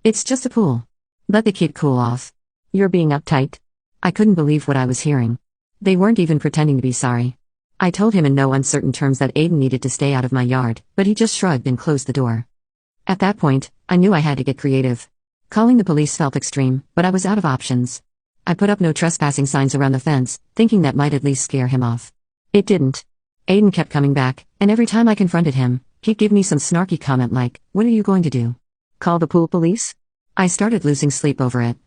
It's just a pool. Let the kid cool off. You're being uptight. I couldn't believe what I was hearing. They weren't even pretending to be sorry. I told him in no uncertain terms that Aiden needed to stay out of my yard, but he just shrugged and closed the door. At that point, I knew I had to get creative. Calling the police felt extreme, but I was out of options. I put up no trespassing signs around the fence, thinking that might at least scare him off. It didn't. Aiden kept coming back, and every time I confronted him, he'd give me some snarky comment like, "What are you going to do? Call the pool police?" I started losing sleep over it.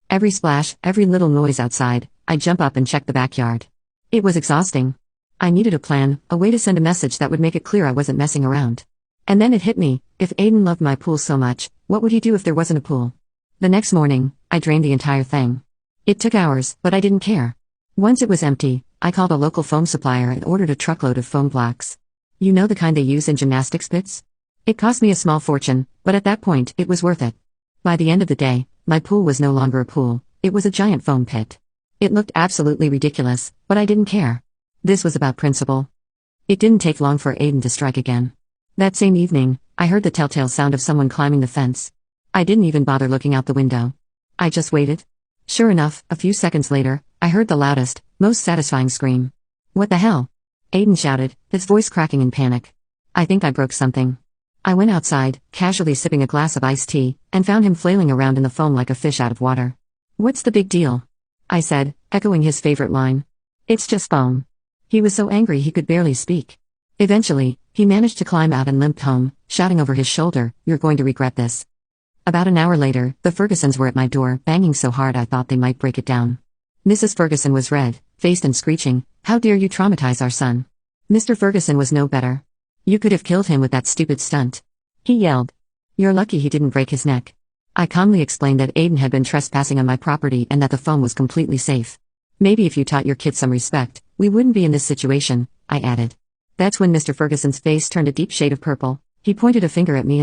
Every splash, every little noise outside, I'd jump up and check the backyard. It was exhausting. I needed a plan, a way to send a message that would make it clear I wasn't messing around. And then it hit me, if Aiden loved my pool so much, what would he do if there wasn't a pool? The next morning, I drained the entire thing. It took hours, but I didn't care. Once it was empty, I called a local foam supplier and ordered a truckload of foam blocks. You know the kind they use in gymnastics pits? It cost me a small fortune, but at that point, it was worth it. By the end of the day, my pool was no longer a pool, it was a giant foam pit. It looked absolutely ridiculous, but I didn't care. This was about principle. It didn't take long for Aiden to strike again. That same evening, I heard the telltale sound of someone climbing the fence. I didn't even bother looking out the window. I just waited. Sure enough, a few seconds later, I heard the loudest, most satisfying scream. "What the hell?" Aiden shouted, his voice cracking in panic. I think I broke something. I went outside, casually sipping a glass of iced tea, and found him flailing around in the foam like a fish out of water. "What's the big deal?" I said, echoing his favorite line. "It's just foam." He was so angry he could barely speak. Eventually, he managed to climb out and limped home, shouting over his shoulder, "You're going to regret this." About an hour later, the Fergusons were at my door, banging so hard I thought they might break it down. Mrs. Ferguson was red-faced and screeching, "How dare you traumatize our son?" Mr. Ferguson was no better. "You could have killed him with that stupid stunt," he yelled. "You're lucky he didn't break his neck." I calmly explained that Aiden had been trespassing on my property and that the foam was completely safe. "Maybe if you taught your kid some respect, we wouldn't be in this situation," I added. That's when Mr. Ferguson's face turned a deep shade of purple. He pointed a finger at me